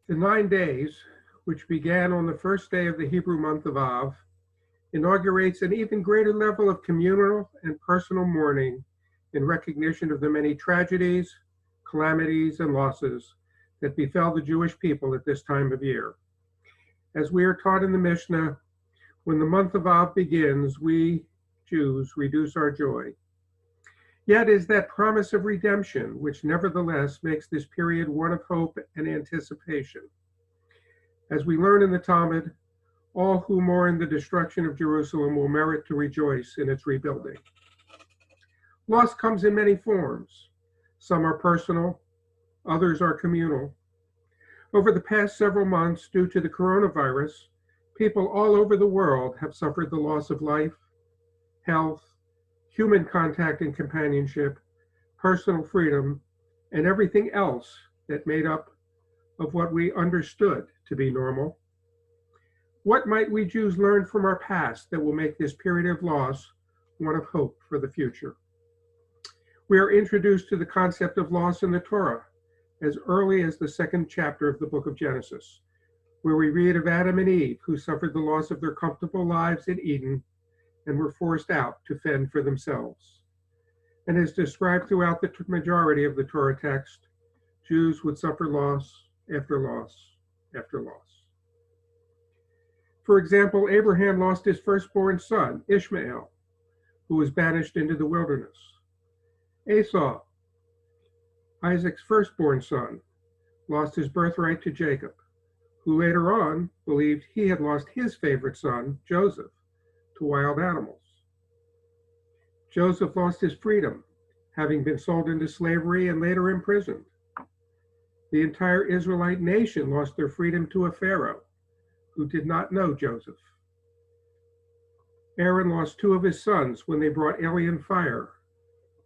The 9 days, which began on the first day of the Hebrew month of Av, inaugurates an even greater level of communal and personal mourning in recognition of the many tragedies, calamities, and losses that befell the Jewish people at this time of year. As we are taught in the Mishnah, when the month of Av begins, we Jews reduce our joy. Yet is that promise of redemption, which nevertheless makes this period one of hope and anticipation. As we learn in the Talmud, all who mourn the destruction of Jerusalem will merit to rejoice in its rebuilding. Loss comes in many forms. Some are personal, others are communal. Over the past several months, due to the coronavirus, people all over the world have suffered the loss of life, health, human contact and companionship, personal freedom, and everything else that made up of what we understood to be normal. What might we Jews learn from our past that will make this period of loss one of hope for the future? We are introduced to the concept of loss in the Torah as early as the second chapter of the book of Genesis, where we read of Adam and Eve who suffered the loss of their comfortable lives in Eden and were forced out to fend for themselves. And as described throughout the majority of the Torah text, Jews would suffer loss after loss after loss. For example, Abraham lost his firstborn son, Ishmael, who was banished into the wilderness. Esau, Isaac's firstborn son, lost his birthright to Jacob, who later on believed he had lost his favorite son, Joseph, to wild animals. Joseph lost his freedom, having been sold into slavery and later imprisoned. The entire Israelite nation lost their freedom to a Pharaoh who did not know Joseph. Aaron lost two of his sons when they brought alien fire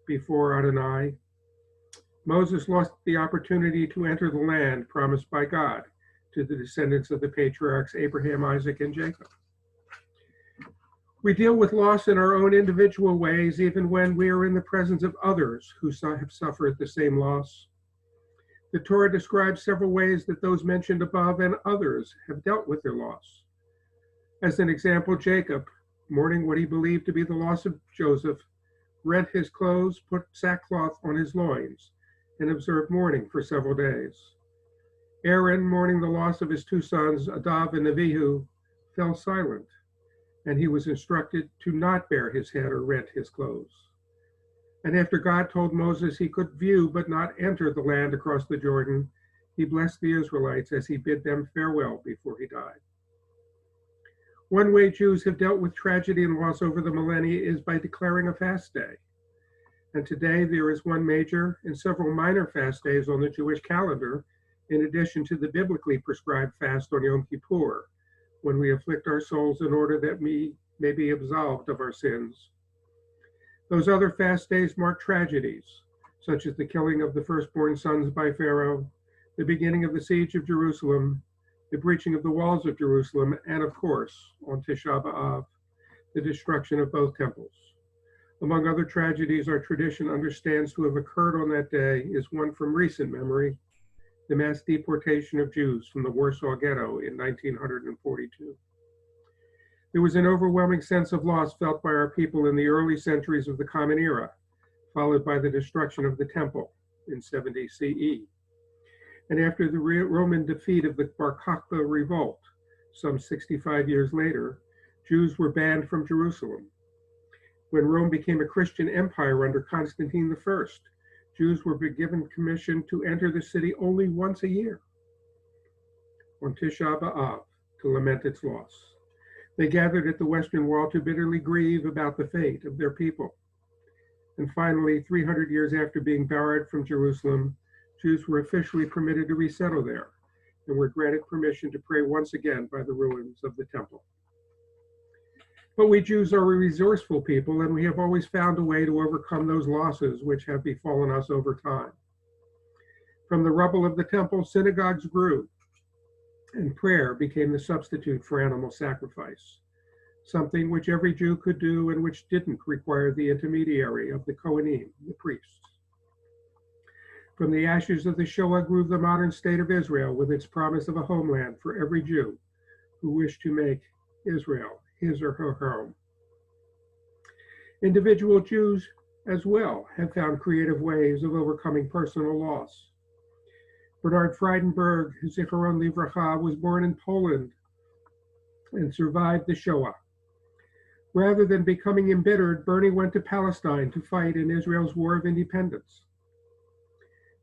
before Adonai. Moses lost the opportunity to enter the land promised by God to the descendants of the patriarchs Abraham, Isaac, and Jacob. We deal with loss in our own individual ways, even when we are in the presence of others who have suffered the same loss. The Torah describes several ways that those mentioned above and others have dealt with their loss. As an example, Jacob, mourning what he believed to be the loss of Joseph, rent his clothes, put sackcloth on his loins, and observed mourning for several days. Aaron, mourning the loss of his two sons, Nadav and Avihu, fell silent, and he was instructed to not bare his head or rent his clothes. And after God told Moses he could view but not enter the land across the Jordan, he blessed the Israelites as he bid them farewell before he died. One way Jews have dealt with tragedy and loss over the millennia is by declaring a fast day. And today there is one major and several minor fast days on the Jewish calendar, in addition to the biblically prescribed fast on Yom Kippur, when we afflict our souls in order that we may be absolved of our sins. Those other fast days mark tragedies, such as the killing of the firstborn sons by Pharaoh, the beginning of the siege of Jerusalem, the breaching of the walls of Jerusalem, and of course, on Tisha B'Av, the destruction of both temples. Among other tragedies our tradition understands to have occurred on that day is one from recent memory, the mass deportation of Jews from the Warsaw Ghetto in 1942. There was an overwhelming sense of loss felt by our people in the early centuries of the Common Era, followed by the destruction of the Temple in 70 CE. And after the Roman defeat of the Bar Kokhba revolt, some 65 years later, Jews were banned from Jerusalem. When Rome became a Christian empire under Constantine I, Jews were given permission to enter the city only once a year, on Tisha B'Av, to lament its loss. They gathered at the Western Wall to bitterly grieve about the fate of their people. And finally, 300 years after being barred from Jerusalem, Jews were officially permitted to resettle there and were granted permission to pray once again by the ruins of the temple. But we Jews are a resourceful people, and we have always found a way to overcome those losses which have befallen us over time. From the rubble of the temple, synagogues grew, and prayer became the substitute for animal sacrifice, something which every Jew could do and which didn't require the intermediary of the Kohanim, the priests. From the ashes of the Shoah grew the modern state of Israel with its promise of a homeland for every Jew who wished to make Israel his or her home. Individual Jews as well have found creative ways of overcoming personal loss. Bernard Friedenberg, Zichron Livracha, was born in Poland and survived the Shoah. Rather than becoming embittered, Bernie went to Palestine to fight in Israel's War of Independence.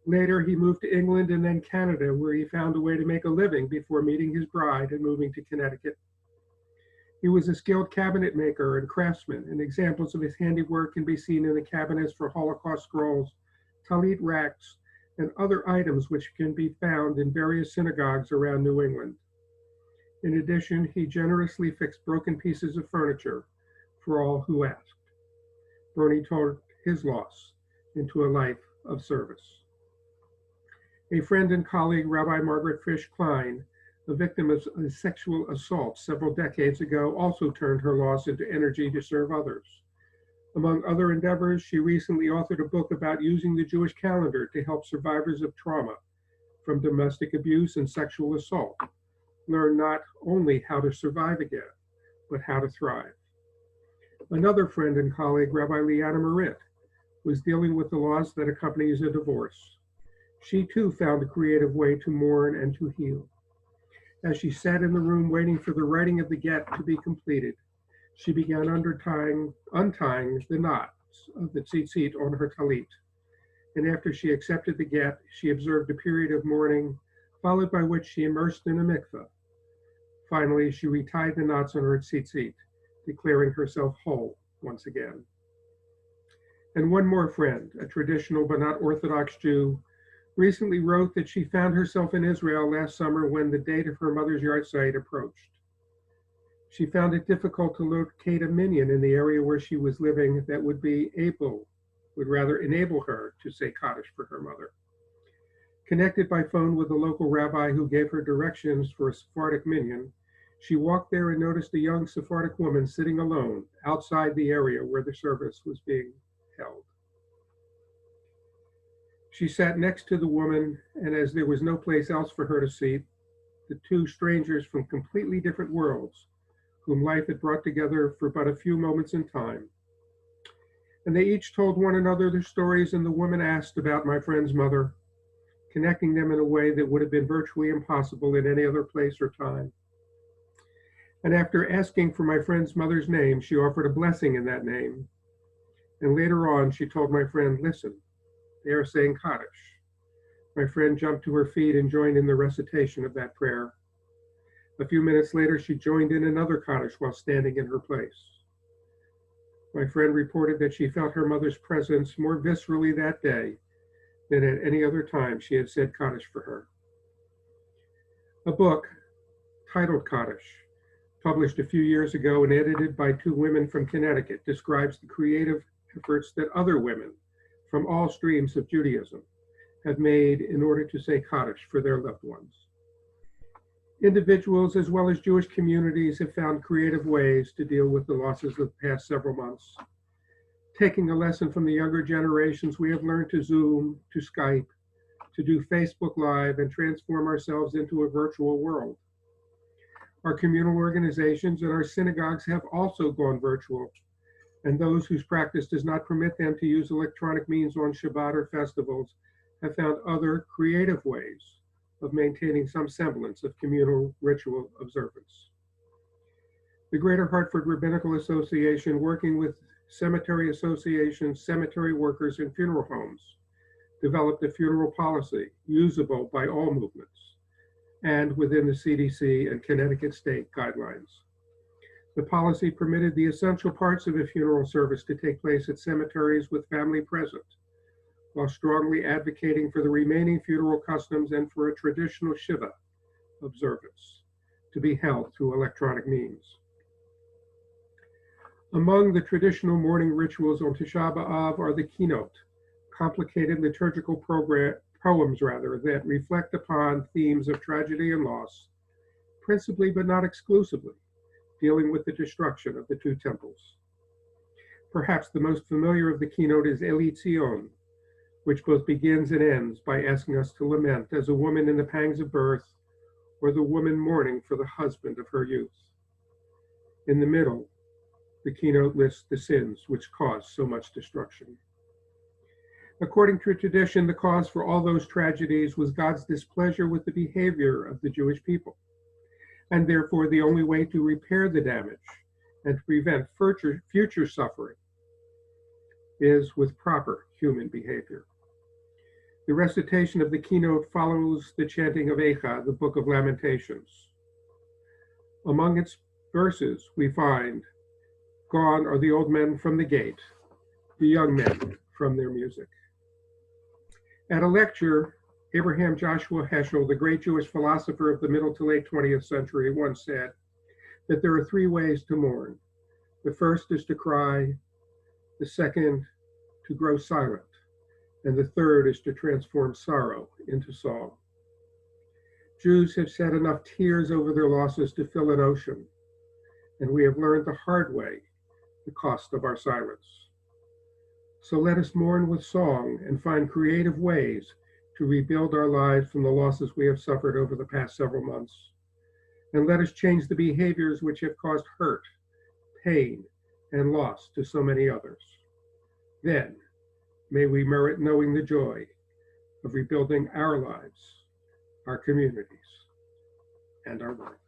Later, he moved to England and then Canada, where he found a way to make a living before meeting his bride and moving to Connecticut. He was a skilled cabinet maker and craftsman, and examples of his handiwork can be seen in the cabinets for Holocaust scrolls, talit racks, and other items which can be found in various synagogues around New England. In addition, he generously fixed broken pieces of furniture for all who asked. Bernie turned his loss into a life of service. A friend and colleague, Rabbi Margaret Fish Klein, a victim of sexual assault several decades ago, also turned her loss into energy to serve others. Among other endeavors, she recently authored a book about using the Jewish calendar to help survivors of trauma from domestic abuse and sexual assault learn not only how to survive again, but how to thrive. Another friend and colleague, Rabbi Liana Marit, was dealing with the loss that accompanies a divorce. She too found a creative way to mourn and to heal. As she sat in the room waiting for the writing of the get to be completed, she began untying the knots of the tzitzit on her talit. And after she accepted the get, she observed a period of mourning, followed by which she immersed in a mikveh. Finally, she retied the knots on her tzitzit, declaring herself whole once again. And one more friend, a traditional but not Orthodox Jew, recently wrote that she found herself in Israel last summer when the date of her mother's yahrzeit approached. She found it difficult to locate a minyan in the area where she was living that would rather enable her to say Kaddish for her mother. Connected by phone with a local rabbi who gave her directions for a Sephardic minyan, she walked there and noticed a young Sephardic woman sitting alone outside the area where the service was being held. She sat next to the woman, and as there was no place else for her to seat, the two strangers from completely different worlds, whom life had brought together for but a few moments in time. And they each told one another their stories, and the woman asked about my friend's mother, connecting them in a way that would have been virtually impossible in any other place or time. And after asking for my friend's mother's name, she offered a blessing in that name. And later on, she told my friend, listen, they are saying Kaddish. My friend jumped to her feet and joined in the recitation of that prayer. A few minutes later, she joined in another Kaddish while standing in her place. My friend reported that she felt her mother's presence more viscerally that day than at any other time she had said Kaddish for her. A book titled Kaddish, published a few years ago and edited by two women from Connecticut, describes the creative efforts that other women from all streams of Judaism have made in order to say Kaddish for their loved ones. Individuals as well as Jewish communities have found creative ways to deal with the losses of the past several months. Taking a lesson from the younger generations, we have learned to Zoom, to Skype, to do Facebook Live, and transform ourselves into a virtual world. Our communal organizations and our synagogues have also gone virtual, and those whose practice does not permit them to use electronic means on Shabbat or festivals have found other creative ways of maintaining some semblance of communal ritual observance. The Greater Hartford Rabbinical Association, working with cemetery associations, cemetery workers, and funeral homes, developed a funeral policy usable by all movements and within the CDC and Connecticut state guidelines. The policy permitted the essential parts of a funeral service to take place at cemeteries with family present, while strongly advocating for the remaining funeral customs and for a traditional Shiva observance to be held through electronic means. Among the traditional mourning rituals on Tisha B'Av are the Keynote, complicated liturgical poems that reflect upon themes of tragedy and loss, principally but not exclusively, dealing with the destruction of the two temples. Perhaps the most familiar of the Keynote is Eli Tzion, which both begins and ends by asking us to lament as a woman in the pangs of birth, or the woman mourning for the husband of her youth. In the middle, the keynote lists the sins which caused so much destruction. According to tradition, the cause for all those tragedies was God's displeasure with the behavior of the Jewish people, and therefore the only way to repair the damage and to prevent future suffering is with proper human behavior. The recitation of the keynote follows the chanting of Eicha, the Book of Lamentations. Among its verses, we find, "Gone are the old men from the gate, the young men from their music." At a lecture, Abraham Joshua Heschel, the great Jewish philosopher of the middle to late 20th century, once said that there are three ways to mourn. The first is to cry, the second to grow silent, and the third is to transform sorrow into song. Jews have shed enough tears over their losses to fill an ocean, and we have learned the hard way the cost of our silence. So let us mourn with song and find creative ways to rebuild our lives from the losses we have suffered over the past several months. And let us change the behaviors which have caused hurt, pain, and loss to so many others. Then, may we merit knowing the joy of rebuilding our lives, our communities, and our world.